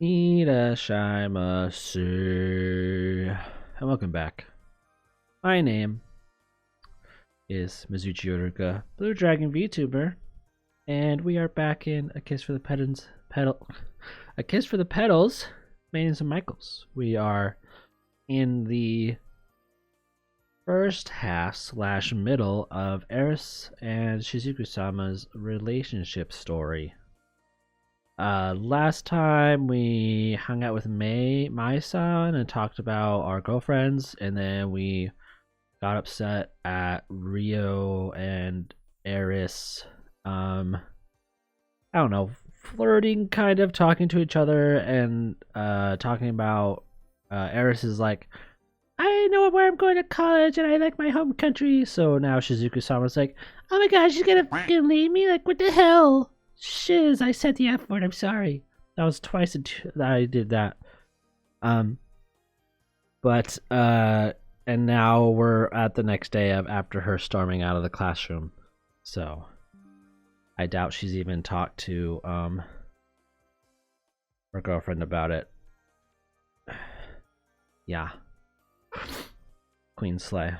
Irashimasu. And welcome back. My name is Mizuchi Yoruka, Blue Dragon VTuber, and we are back in A Kiss for the Petals, Maidens of Micheals. We are in the first half / middle of Eris and Shizuku-sama's relationship story. Last time we hung out with Mai-san and talked about our girlfriends, and then we got upset at Rio and Eris. I don't know, flirting, kind of talking to each other, and talking about Eris is like, I know where I'm going to college and I like my home country. So now Shizuku-sama's like, oh my gosh, she's gonna fucking leave me? Like, what the hell? Shiz, I said the F word, I'm sorry. That was twice that I did that. And now we're at the next day of after her storming out of the classroom. So I doubt she's even talked to her girlfriend about it. Yeah. Queen Slay. I'm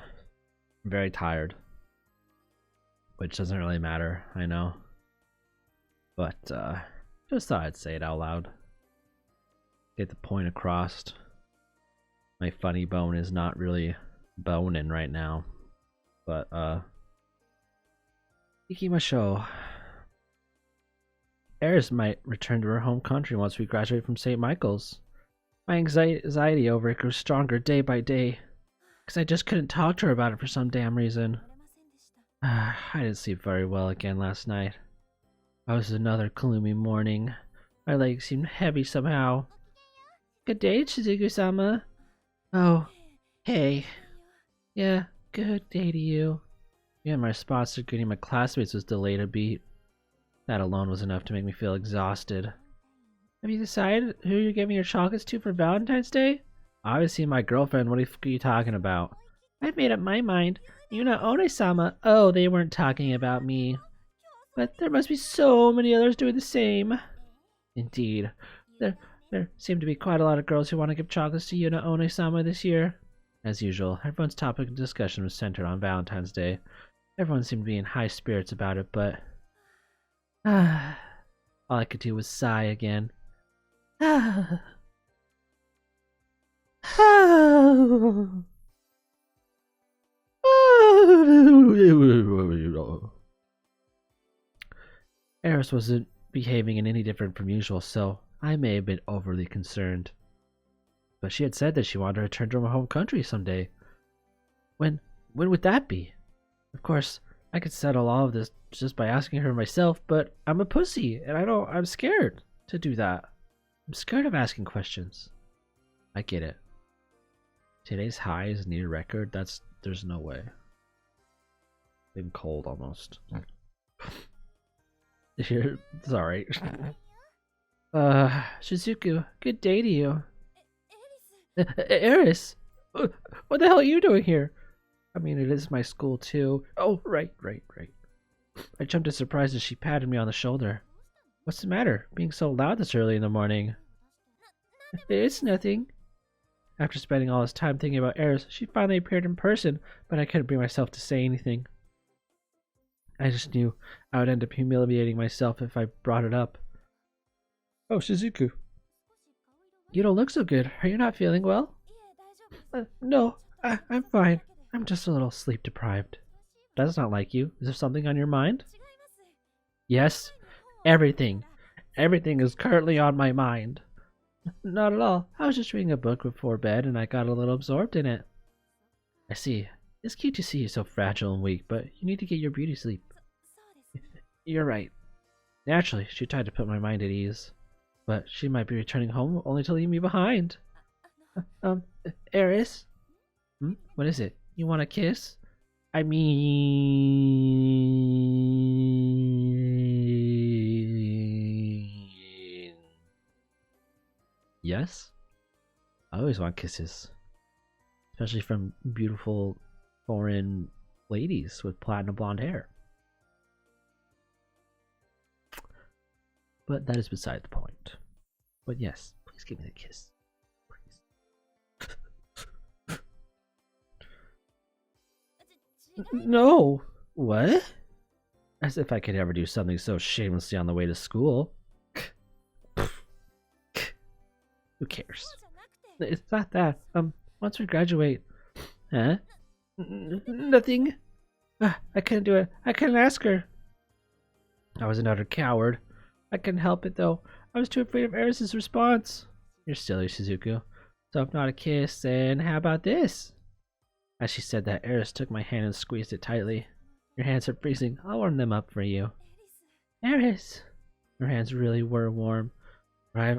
very tired. Which doesn't really matter, I know. But just thought I'd say it out loud. Get the point across. My funny bone is not really boning right now. But Ikimashou. Eris might return to her home country once we graduate from St. Michael's. My anxiety over it grew stronger day by day, because I just couldn't talk to her about it for some damn reason. I didn't sleep very well again last night. It was another gloomy morning. My legs seemed heavy somehow. Good day, Shizuku-sama. Oh, hey. Yeah, good day to you. Yeah, my response to greeting my classmates was delayed a beat. That alone was enough to make me feel exhausted. Have you decided who you're giving your chocolates to for Valentine's Day? Obviously my girlfriend. What are you talking about? I've made up my mind. Yuna One-sama. Oh, they weren't talking about me. But there must be so many others doing the same. Indeed. There seem to be quite a lot of girls who want to give chocolates to Yuna One-sama this year. As usual, everyone's topic of discussion was centered on Valentine's Day. Everyone seemed to be in high spirits about it, but all I could do was sigh again. Eris wasn't behaving in any different from usual, so I may have been overly concerned. But she had said that she wanted to return to her home country someday. When would that be? Of course, I could settle all of this just by asking her myself, but I'm a pussy, and I'm scared to do that. I'm scared of asking questions. I get it. Today's high is near record. There's no way. Been cold almost. Sorry. Shizuku, good day to you. Eris, what the hell are you doing here? I mean, it is my school too. Oh, right. I jumped in surprise as she patted me on the shoulder. What's the matter, being so loud this early in the morning? It's nothing. After spending all this time thinking about Eris, she finally appeared in person, but I couldn't bring myself to say anything. I just knew I would end up humiliating myself if I brought it up. Oh, Shizuku. You don't look so good. Are you not feeling well? No, I'm fine. I'm just a little sleep deprived. That's not like you. Is there something on your mind? Yes, everything. Everything is currently on my mind. Not at all. I was just reading a book before bed and I got a little absorbed in it. I see. It's cute to see you so fragile and weak, but you need to get your beauty sleep. You're right. Naturally, she tried to put my mind at ease, but she might be returning home only to leave me behind. Eris? What is it? You want a kiss? I mean... Yes? I always want kisses. Especially from beautiful foreign ladies with platinum blonde hair. But that is beside the point. But yes, please Please give me the kiss. Please. No! What? As if I could ever do something so shamelessly on the way to school. Who cares? It's not that. Once we graduate. Huh? Nothing. I couldn't do it. I couldn't ask her. I was an utter coward. I couldn't help it though. I was too afraid of Eris's response. You're silly, Shizuku. So if not a kiss, then how about this? As she said that, Eris took my hand and squeezed it tightly. Your hands are freezing. I'll warm them up for you. Eris! Her hands really were warm. But I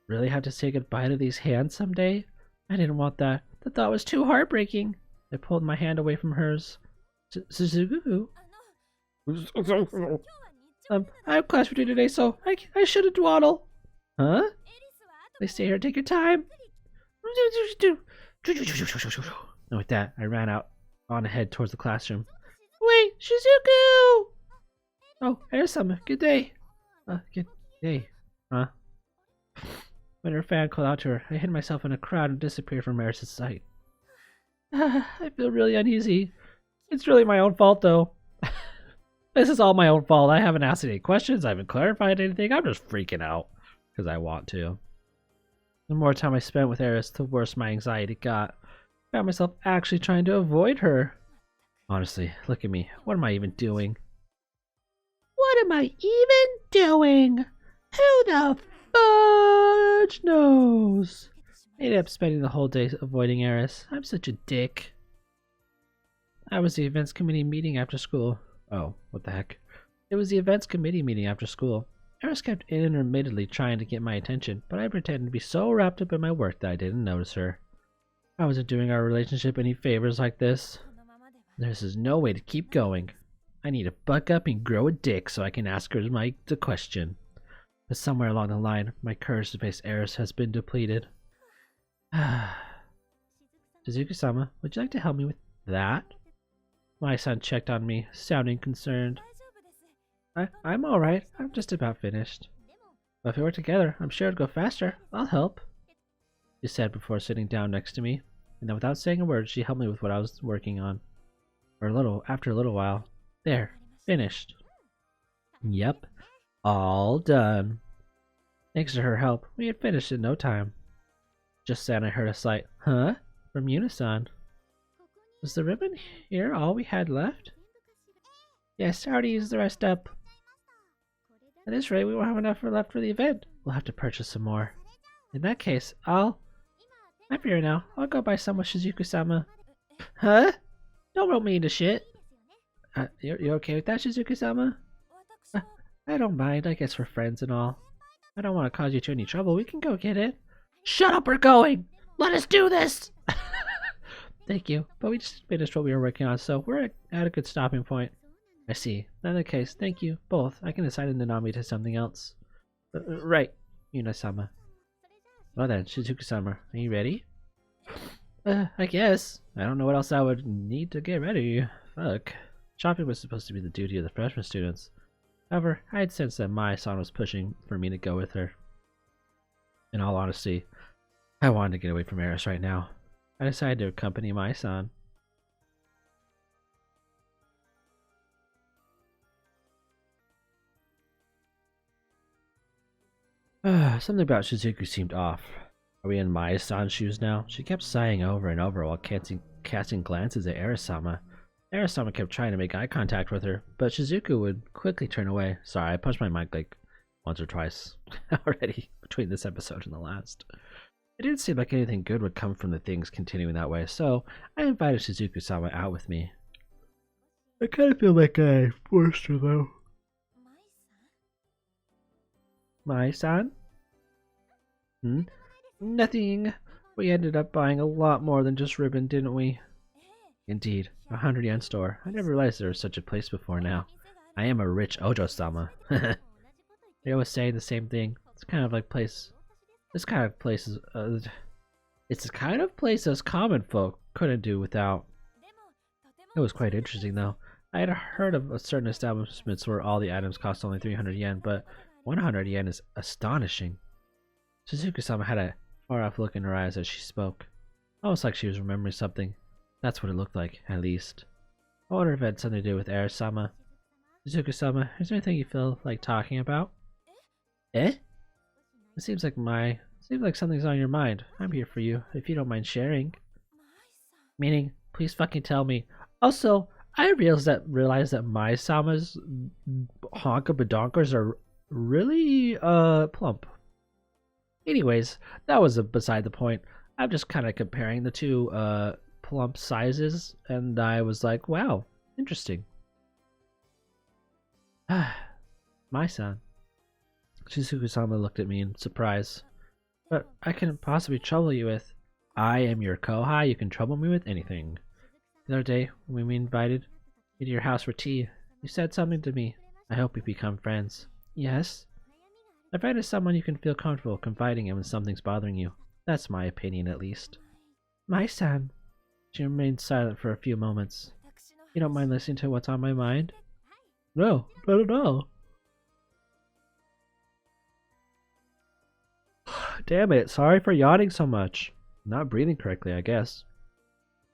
really have to say goodbye to these hands someday? I didn't want that. The thought was too heartbreaking. I pulled my hand away from hers. Shizuku? I have class for today, so I shouldn't dawdle. Huh? They stay here. Take your time. And with that, I ran out on ahead towards the classroom. Wait, Shizuku! Oh, Eris-sama, good day. Good day. Huh? When her fan called out to her, I hid myself in a crowd and disappeared from Eris' sight. I feel really uneasy. It's really my own fault, though. This is all my own fault. I haven't asked any questions. I haven't clarified anything. I'm just freaking out because I want to. The more time I spent with Eris, the worse my anxiety got. I found myself actually trying to avoid her. Honestly, look at me. What am I even doing? What am I even doing? Who the fudge knows? I ended up spending the whole day avoiding Eris. I'm such a dick. I was the events committee meeting after school. Oh, what the heck. It was the events committee meeting after school. Eris kept intermittently trying to get my attention, but I pretended to be so wrapped up in my work that I didn't notice her. I wasn't doing our relationship any favors like this. This is no way to keep going. I need to buck up and grow a dick so I can ask her the question. But somewhere along the line, my courage to face Eris has been depleted. Shizuku-sama, would you like to help me with that? My son checked on me, sounding concerned. I'm alright. I'm just about finished. But if we work together, I'm sure it'll go faster. I'll help, she said before sitting down next to me. And then without saying a word, she helped me with what I was working on. After a little while. There. Finished. Yep. All done. Thanks to her help, we had finished in no time. Just then I heard a slight, huh? From Unisan. Was the ribbon here all we had left? Yes, I already used the rest up. At this rate, we won't have enough left for the event. We'll have to purchase some more. In that case, I'm here now. I'll go buy some with Shizuku-sama. Huh? Don't roll me into shit. You okay with that, Shizuku-sama? I don't mind. I guess we're friends and all. I don't want to cause you any trouble. We can go get it. Shut up, we're going! Let us do this! Thank you, but we just finished what we were working on, so we're at a good stopping point. I see. In that case, thank you, both. I can decide to Nanami to something else. Right, Yuna-sama. Well then, Shizuku-sama, are you ready? I guess. I don't know what else I would need to get ready. Fuck. Shopping was supposed to be the duty of the freshman students. However, I had sensed that Mai-san was pushing for me to go with her. In all honesty, I wanted to get away from Eris right now. I decided to accompany Mai-san. Something about Shizuku seemed off. Are we in Mai-san's shoes now? She kept sighing over and over while casting glances at Eris-sama. Eris-sama kept trying to make eye contact with her, but Shizuku would quickly turn away. Sorry, I punched my mic like once or twice already between this episode and the last. It didn't seem like anything good would come from the things continuing that way, so I invited Shizuku-sama out with me. I kind of feel like I forced her, though. Mai-san? Nothing. We ended up buying a lot more than just ribbon, didn't we? Indeed, a 100-yen store. I never realized there was such a place before now. I am a rich Ojo-sama. They always say the same thing. It's kind of like place. This kind of place is. It's the kind of place us common folk couldn't do without. It was quite interesting, though. I had heard of certain establishments where all the items cost only 300 yen, but 100 yen is astonishing. Shizuku-sama had a far-off look in her eyes as she spoke, almost like she was remembering something. That's what it looked like, at least. I wonder if it had something to do with Air-sama. Shizuku-sama, is there anything you feel like talking about? Eh? It seems like something's on your mind. I'm here for you, if you don't mind sharing. Meaning, please fucking tell me. Also, I realized that my Sama's honka badonkers are really plump. Anyways, that was beside the point. I'm just kind of comparing the two plump sizes, and I was like, wow, interesting. My son. Shizuku-sama looked at me in surprise. But I couldn't possibly trouble you with. I am your kohai, you can trouble me with anything. The other day, when we invited you to your house for tea, you said something to me. I hope we become friends. Yes? I invited someone you can feel comfortable confiding in when something's bothering you. That's my opinion, at least. My son. She remained silent for a few moments. You don't mind listening to what's on my mind? No, not at all. Damn it, sorry for yawning so much. Not breathing correctly, I guess.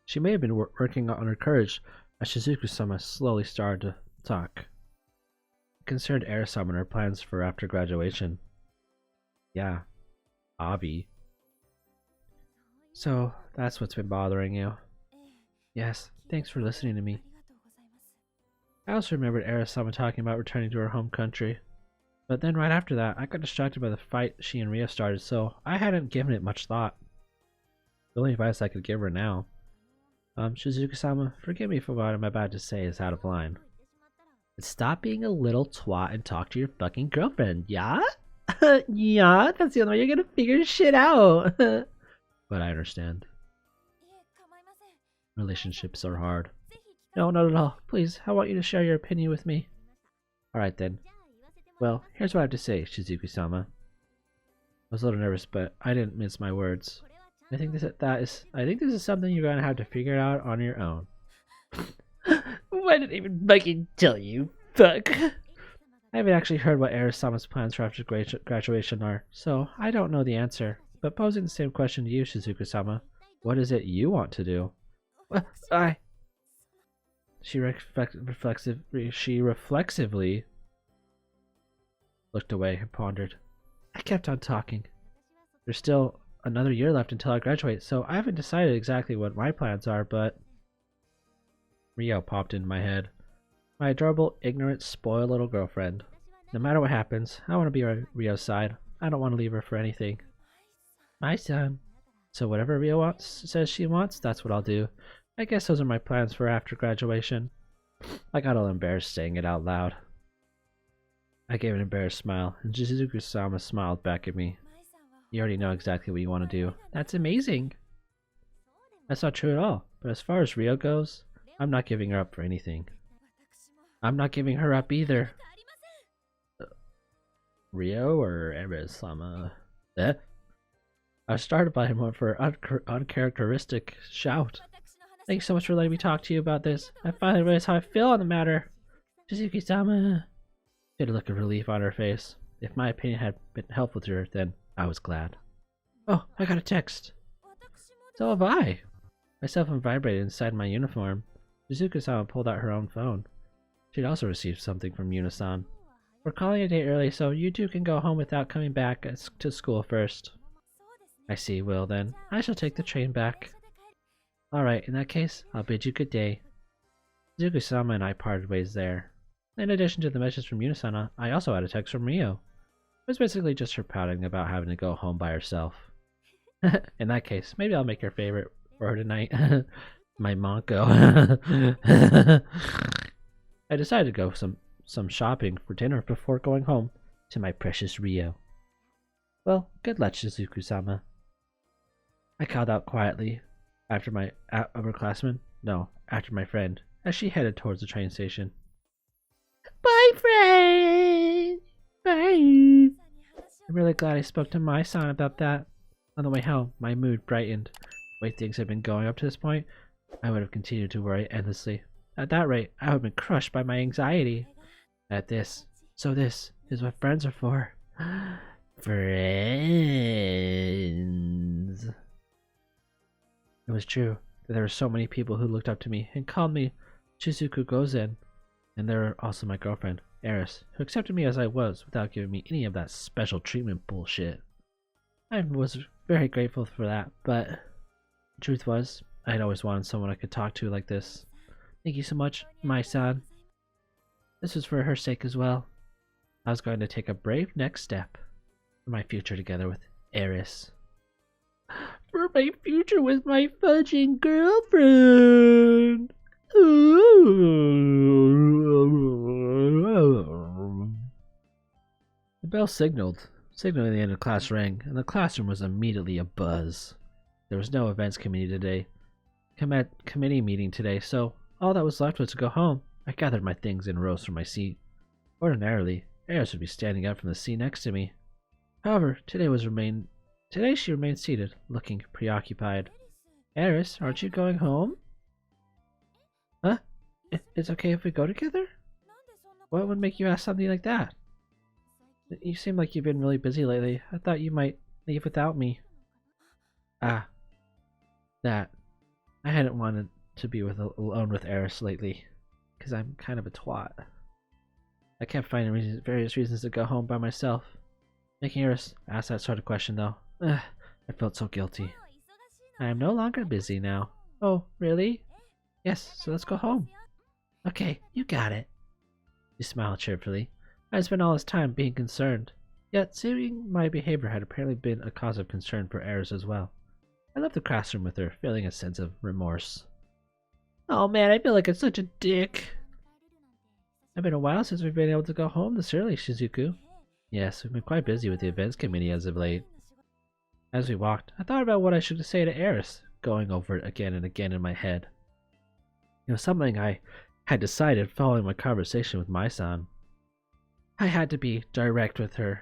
She may have been working on her courage as Shizuku-sama slowly started to talk. It concerned Air-sama and her plans for after graduation. Yeah, Avi. So, that's what's been bothering you. Yes, thanks for listening to me. I also remembered Air-sama talking about returning to her home country. But then right after that, I got distracted by the fight she and Rio started, so I hadn't given it much thought. The only advice I could give her now. Shizuku-sama, forgive me for what I'm about to say is out of line. But stop being a little twat and talk to your fucking girlfriend, yeah? Yeah, that's the only way you're gonna figure shit out. But I understand. Relationships are hard. No, not at all. Please, I want you to share your opinion with me. Alright then. Well, here's what I have to say, Shizuku-sama. I was a little nervous, but I didn't mince my words. I think this is something you're gonna have to figure out on your own. Why did I even fucking tell you? Fuck. I haven't actually heard what Air-sama's plans for after graduation are, so I don't know the answer. But posing the same question to you, Shizuku-sama, what is it you want to do? She reflexively looked away and pondered. I kept on talking. There's still another year left until I graduate, so I haven't decided exactly what my plans are, but... Rio popped into my head. My adorable, ignorant, spoiled little girlfriend. No matter what happens, I want to be on Rio's side. I don't want to leave her for anything. My son. So whatever Rio says she wants, that's what I'll do. I guess those are my plans for after graduation. I got all embarrassed saying it out loud. I gave an embarrassed smile, and Shizuku-sama smiled back at me. You already know exactly what you want to do. That's amazing! That's not true at all, but as far as Rio goes, I'm not giving her up for anything. I'm not giving her up either. Rio or Air-sama? Eh? I was startled by him for an uncharacteristic shout. Thanks so much for letting me talk to you about this. I finally realized how I feel on the matter. Shizuku-sama. She had a look of relief on her face. If my opinion had been helpful to her, then I was glad. Oh, I got a text. So have I. My cell phone vibrated inside my uniform. Shizuku-sama pulled out her own phone. She'd also received something from Yuna-san. We're calling a day early, so you two can go home without coming back to school first. I see, well then. I shall take the train back. Alright, in that case, I'll bid you good day. Shizuku-sama and I parted ways there. In addition to the message from Yuna-san, I also had a text from Rio. It was basically just her pouting about having to go home by herself. In that case, maybe I'll make her favorite for her tonight. My mango. I decided to go some shopping for dinner before going home to my precious Rio. Well, good luck, Shizuku-sama. I called out quietly after my upperclassman. No, after my friend, as she headed towards the train station. Bye, friend! Bye! I'm really glad I spoke to my son about that. On the way home, my mood brightened. The way things had been going up to this point, I would have continued to worry endlessly. At that rate, I would have been crushed by my anxiety. So this is what friends are for. friends. It was true that there were so many people who looked up to me and called me Shizuku Gozen, and there were also my girlfriend, Eris, who accepted me as I was without giving me any of that special treatment bullshit. I was very grateful for that, but the truth was, I had always wanted someone I could talk to like this. Thank you so much, my son. This was for her sake as well. I was going to take a brave next step for my future together with Eris. For my future with my fudging girlfriend! The bell signaling the end of class rang, and the classroom was immediately abuzz. There was no events committee meeting today, so all that was left was to go home. I gathered my things and rose from my seat. Ordinarily, Eris would be standing up from the seat next to me. However, today she remained seated, looking preoccupied. Eris, aren't you going home? Huh? It's okay if we go together? What would make you ask something like that? You seem like you've been really busy lately. I thought you might leave without me. Ah. That. I hadn't wanted to be alone with Eris lately, because I'm kind of a twat. I kept finding various reasons to go home by myself. Making Eris ask that sort of question, though. I felt so guilty. I am no longer busy now. Oh, really? Yes, so let's go home. Okay, you got it. She smiled cheerfully. I spent all this time being concerned. Yet, seeing my behavior had apparently been a cause of concern for Eris as well. I left the classroom with her, feeling a sense of remorse. Oh man, I feel like I'm such a dick. It's been a while since we've been able to go home this early, Shizuku. Yes, we've been quite busy with the events committee as of late. As we walked, I thought about what I should say to Eris, going over it again and again in my head. It was something I had decided following my conversation with my son. I had to be direct with her.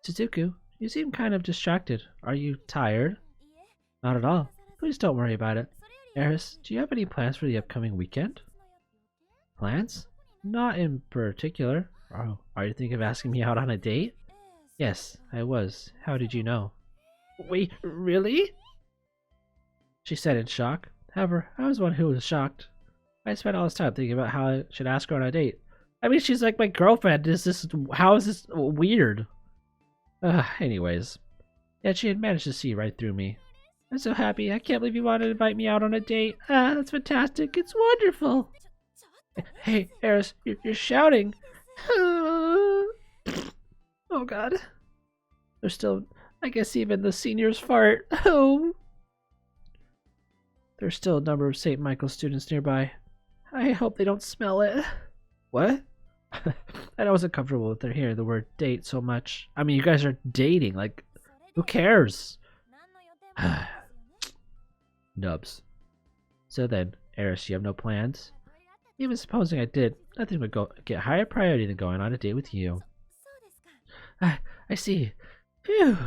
Shizuku, you seem kind of distracted. Are you tired? Not at all. Please don't worry about it. Eris, do you have any plans for the upcoming weekend? Plans? Not in particular. Oh, are you thinking of asking me out on a date? Yes, I was. How did you know? Wait, really? She said in shock. However, I was one who was shocked. I spent all this time thinking about how I should ask her on a date. I mean, she's like my girlfriend. How is this weird? Anyways. Yet she had managed to see right through me. I'm so happy. I can't believe you wanted to invite me out on a date. That's fantastic. It's wonderful. Hey, Eris, you're shouting. Oh, God. There's still, I guess even the seniors fart. Oh. There's still a number of St. Michael students nearby. I hope they don't smell it. What? I wasn't comfortable with her hearing the word date so much. I mean, you guys are dating. Like, who cares? Nubs. So then, Eris, you have no plans? Even supposing I did, nothing would get higher priority than going on a date with you. I see. Phew.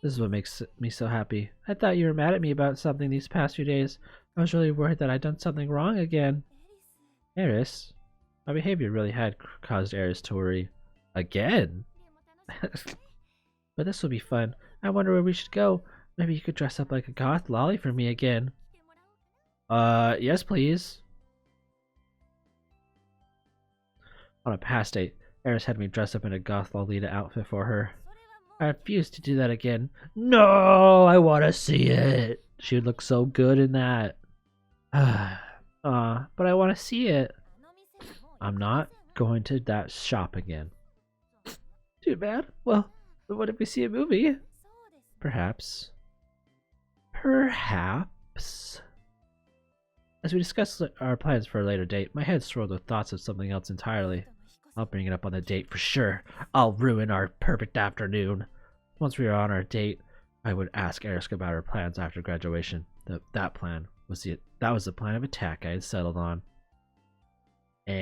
This is what makes me so happy. I thought you were mad at me about something these past few days. I was really worried that I'd done something wrong again. Eris? My behavior really had caused Eris to worry. Again? But this will be fun. I wonder where we should go. Maybe you could dress up like a goth lolly for me again. Yes please. On a past date, Eris had me dress up in a goth Lolita outfit for her. I refused to do that again. No, I want to see it. She would look so good in that. But I want to see it. I'm not going to that shop again. Too bad. Well, what if we see a movie? Perhaps. Perhaps. As we discussed our plans for a later date, my head swirled with thoughts of something else entirely. I'll bring it up on the date for sure. I'll ruin our perfect afternoon. Once we were on our date, I would ask Eris about her plans after graduation. That was the plan of attack I had settled on. And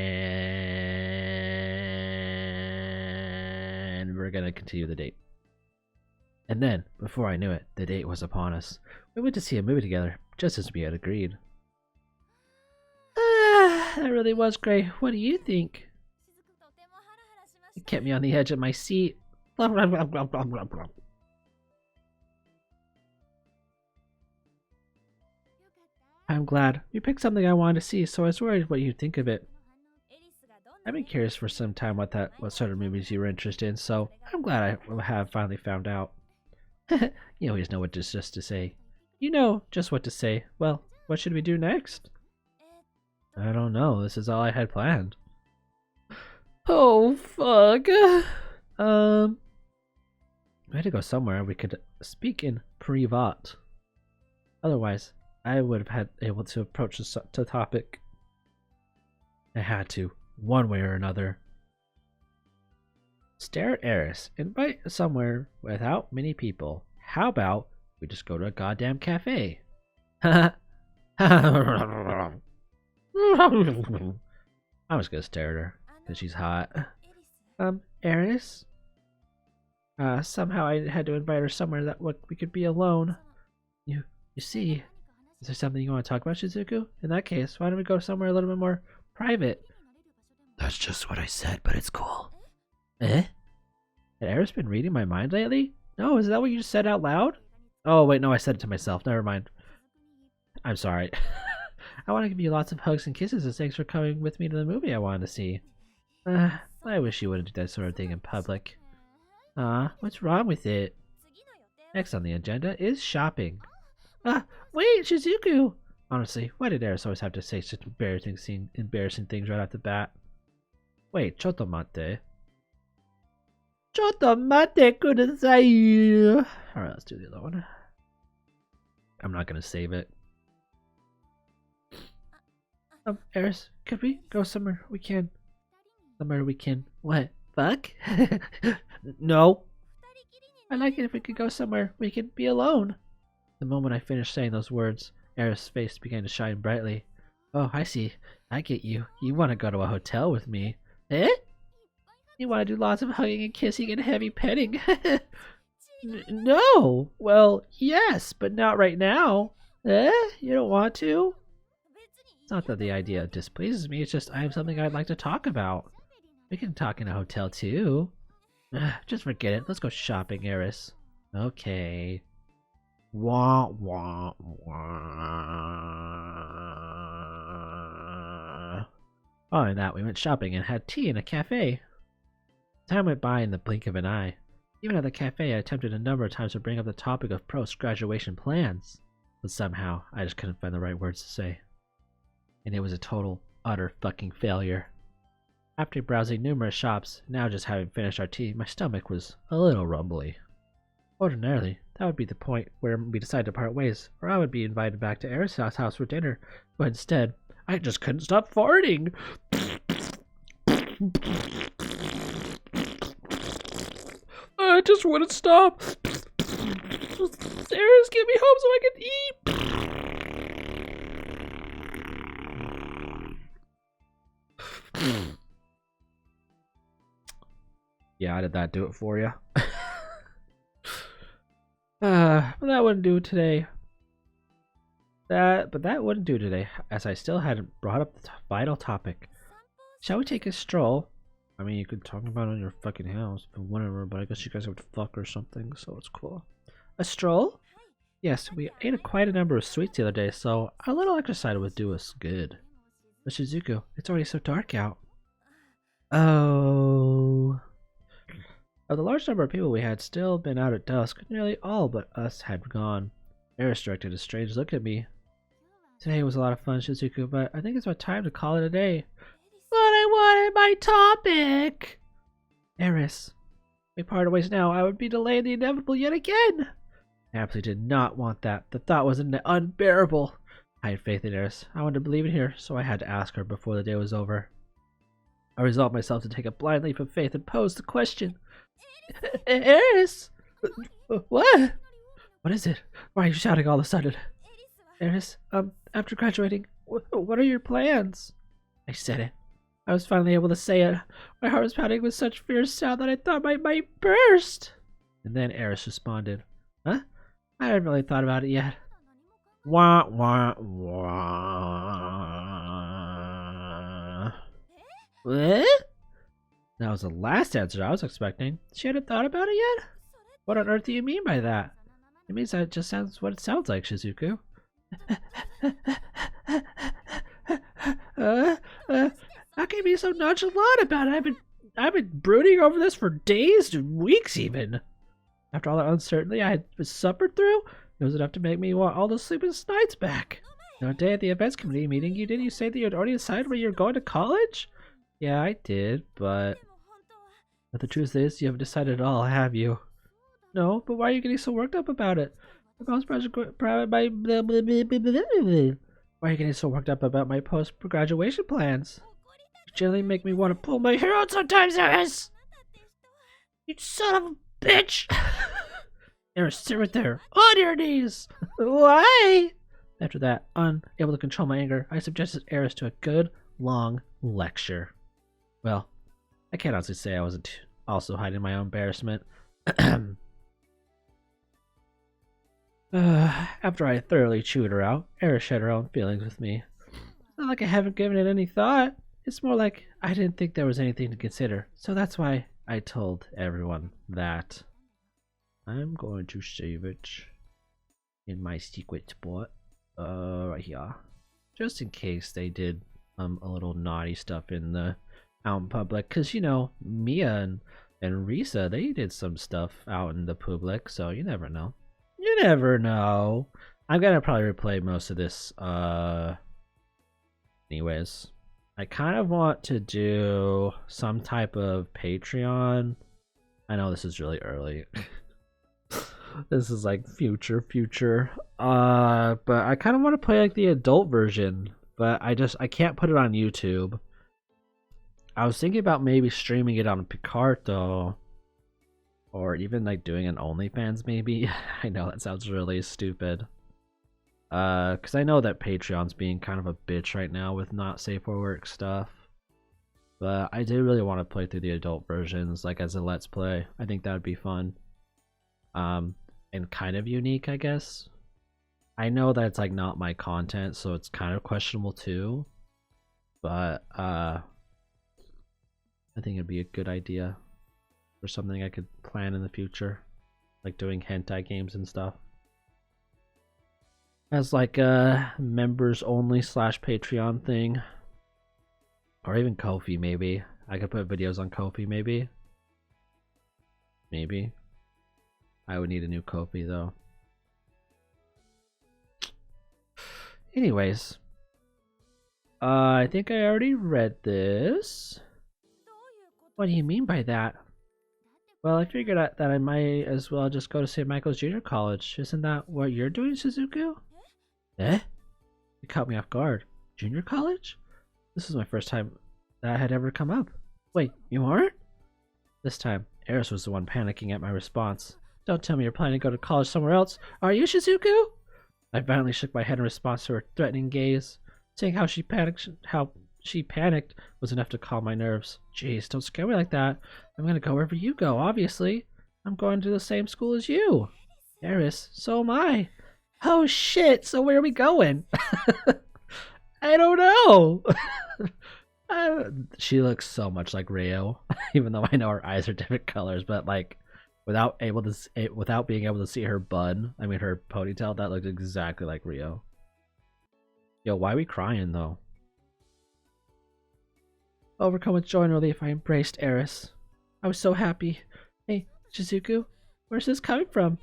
we're gonna continue the date. And then, before I knew it, the date was upon us. We went to see a movie together, just as we had agreed. That really was great. What do you think? It kept me on the edge of my seat. I'm glad. You picked something I wanted to see, so I was worried what you'd think of it. I've been curious for some time what sort of movies you were interested in, so I'm glad I have finally found out. You always know what just to say. You know just what to say. Well, what should we do next? I don't know. This is all I had planned. Oh, fuck. We had to go somewhere we could speak in privat. Otherwise, I would have had able to approach the topic. I had to, one way or another. Stare at Eris. Invite somewhere without many people. How about we just go to a goddamn cafe? I was gonna stare at her because she's hot. Eris? Somehow I had to invite her somewhere that we could be alone. You see, is there something you want to talk about, Shizuku? In that case, why don't we go somewhere a little bit more private? That's just what I said, but it's cool. Eh? Had Eris been reading my mind lately? No, is that what you just said out loud? Oh, wait, no, I said it to myself. Never mind. I'm sorry. I want to give you lots of hugs and kisses and thanks for coming with me to the movie I wanted to see. I wish you wouldn't do that sort of thing in public. What's wrong with it? Next on the agenda is shopping. Wait, Shizuku! Honestly, why did Eris always have to say such embarrassing things right off the bat? Wait, chotto mate. Chotto mate kudasai! Alright, let's do the other one. I'm not gonna save it. Eris, could we go somewhere we can? What? Fuck? No. I'd like it if we could go somewhere we could be alone. The moment I finished saying those words, Eris' face began to shine brightly. Oh, I see. I get you. You want to go to a hotel with me. Eh? You want to do lots of hugging and kissing and heavy petting. No! Well, yes, but not right now. Eh? You don't want to? It's not that the idea displeases me, it's just I have something I'd like to talk about. We can talk in a hotel too. Just forget it. Let's go shopping, Eris. Okay. Wah, wah, wah. Following that, we went shopping and had tea in a cafe. Time went by in the blink of an eye. Even at the cafe, I attempted a number of times to bring up the topic of post-graduation plans. But somehow, I just couldn't find the right words to say. And it was a total, utter fucking failure. After browsing numerous shops, now just having finished our tea, my stomach was a little rumbly. Ordinarily, that would be the point where we decided to part ways, or I would be invited back to Eris' house for dinner, but instead, I just couldn't stop farting! I just wouldn't stop! Eris, get me home so I can eat! Yeah, did that do it for you? But that wouldn't do today. But that wouldn't do today, as I still hadn't brought up the vital topic. Shall we take a stroll? I mean, you could talk about it in your fucking house, but whatever, but I guess you guys have to fuck or something, so it's cool. A stroll? Yes, we ate quite a number of sweets the other day, so a little exercise would do us good. But Shizuku, it's already so dark out. Oh. Of the large number of people we had still been out at dusk, nearly all but us had gone. Eris directed a strange look at me. Today was a lot of fun, Shizuku, but I think it's about time to call it a day. But I wanted my topic! Eris, if we parted ways now, I would be delaying the inevitable yet again! I absolutely did not want that. The thought was unbearable. I had faith in Eris. I wanted to believe in her, so I had to ask her before the day was over. I resolved myself to take a blind leap of faith and pose the question. Eris! What? What is it? Why are you shouting all of a sudden? Eris, after graduating, what are your plans? I said it. I was finally able to say it. My heart was pounding with such fierce sound that I thought my might burst. And then Eris responded. Huh? I hadn't really thought about it yet. Wah, wah, wah. What? That was the last answer I was expecting. She hadn't thought about it yet? What on earth do you mean by that? It means that just sounds what it sounds like, Shizuku. How can you be so nonchalant about it? I've been brooding over this for days and weeks even. After all that uncertainty I had suffered through, it was enough to make me want all those sleepless nights back. The other day at the events committee meeting, you say that you had already decided where you're going to college? Yeah, I did, but the truth is, you haven't decided at all, have you? No, but why are you getting so worked up about it? Why are you getting so worked up about my post-graduation plans? You generally make me want to pull my hair out sometimes, Eris! You son of a bitch! Eris, sit right there, on your knees! Why? After that, unable to control my anger, I suggested Eris to a good, long lecture. Well, I can't honestly say I wasn't also hiding my own embarrassment. After I thoroughly chewed her out, Eris shared her own feelings with me. It's not like I haven't given it any thought. It's more like I didn't think there was anything to consider. So that's why I told everyone that. I'm going to save it in my secret spot. Right here. Just in case they did a little naughty stuff in the out in public. Because, you know, Mia and Risa, they did some stuff out in the public. So you never know. You never know. I'm gonna probably replay most of this. Anyways, I kind of want to do some type of Patreon. I know this is really early. This is like future. But I kind of want to play like the adult version, but I can't put it on YouTube. I was thinking about maybe streaming it on Picard though. Or even like doing an OnlyFans maybe. I know that sounds really stupid. Because I know that Patreon's being kind of a bitch right now with not safe for work stuff. But I do really want to play through the adult versions like as a let's play. I think that would be fun. And kind of unique, I guess. I know that it's like not my content, so it's kind of questionable too. But I think it'd be a good idea. Or something I could plan in the future, like doing hentai games and stuff as like a members only / Patreon thing, or even Ko-fi. Maybe I could put videos on Ko-fi. Maybe I would need a new Ko-fi though. Anyways, I think I already read this. What do you mean by that? Well, I figured out that I might as well just go to St. Michael's Junior College. Isn't that what you're doing, Shizuku? Eh? You caught me off guard. Junior college? This is my first time that had ever come up. Wait, you aren't? This time, Eris was the one panicking at my response. Don't tell me you're planning to go to college somewhere else. Are you, Shizuku? I violently shook my head in response to her threatening gaze. Seeing how she panicked was enough to calm my nerves. Jeez, don't scare me like that. I'm gonna go wherever you go, obviously. I'm going to the same school as you. Eris, so am I. Oh shit, so where are we going? I don't know. She looks so much like Rio, even though I know her eyes are different colors, but like without being able to see her bun, I mean her ponytail, that looks exactly like Rio. Yo, why are we crying though? Overcome with joy and relief, I embraced Eris. I was so happy. Hey, Shizuku, where's this coming from?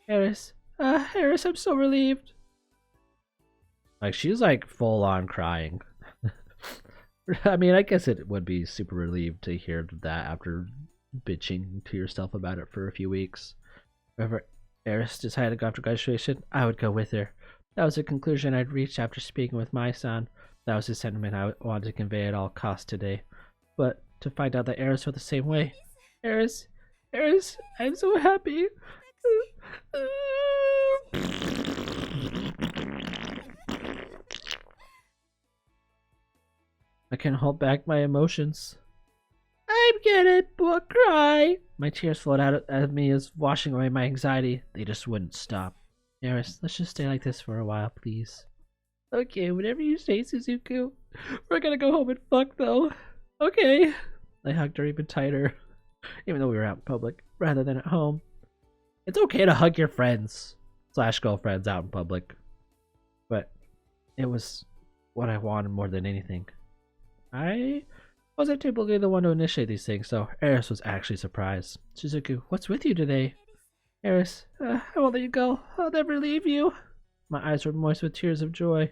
Eris. Eris, I'm so relieved. Like, she's like full on crying. I mean, I guess it would be super relieved to hear that after bitching to yourself about it for a few weeks. Whenever Eris decided to go after graduation, I would go with her. That was the conclusion I'd reached after speaking with my son. That was the sentiment I wanted to convey at all costs today. But to find out that Eris felt the same way. Eris, I'm so happy. I can't hold back my emotions. I'm gonna cry. My tears flowed out at me as washing away my anxiety. They just wouldn't stop. Eris, let's just stay like this for a while, please. Okay, whatever you say, Shizuku. We're gonna go home and fuck, though. Okay. I hugged her even tighter, even though we were out in public rather than at home. It's okay to hug your friends / girlfriends out in public, but it was what I wanted more than anything. I wasn't typically the one to initiate these things, so Eris was actually surprised. Shizuku, what's with you today? Eris, I won't let you go. I'll never leave you. My eyes were moist with tears of joy.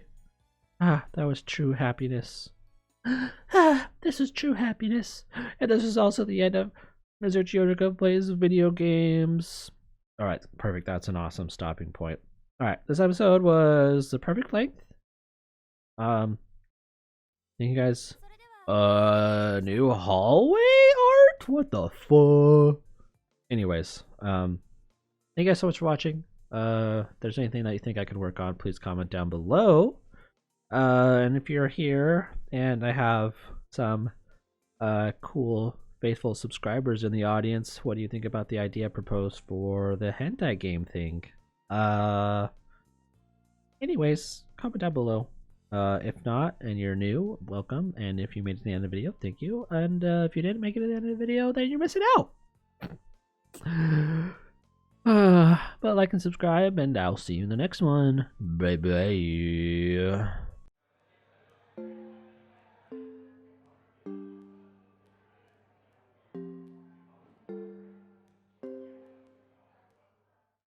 Ah, that was true happiness. This is true happiness. And this is also the end of Mr. Chiorika Plays Video Games. Alright, perfect. That's an awesome stopping point. Alright, this episode was the perfect length. Thank you guys. New hallway art? What the fuck? Anyways, thank you guys so much for watching. If there's anything that you think I could work on, please comment down below. And if you're here and I have some cool faithful subscribers in the audience, what do you think about the idea proposed for the hentai game thing? Anyways, comment down below. If not and you're new, welcome, and if you made it to the end of the video, thank you, and if you didn't make it to the end of the video, then you're missing out. But like and subscribe, and I'll see you in the next one. Bye bye.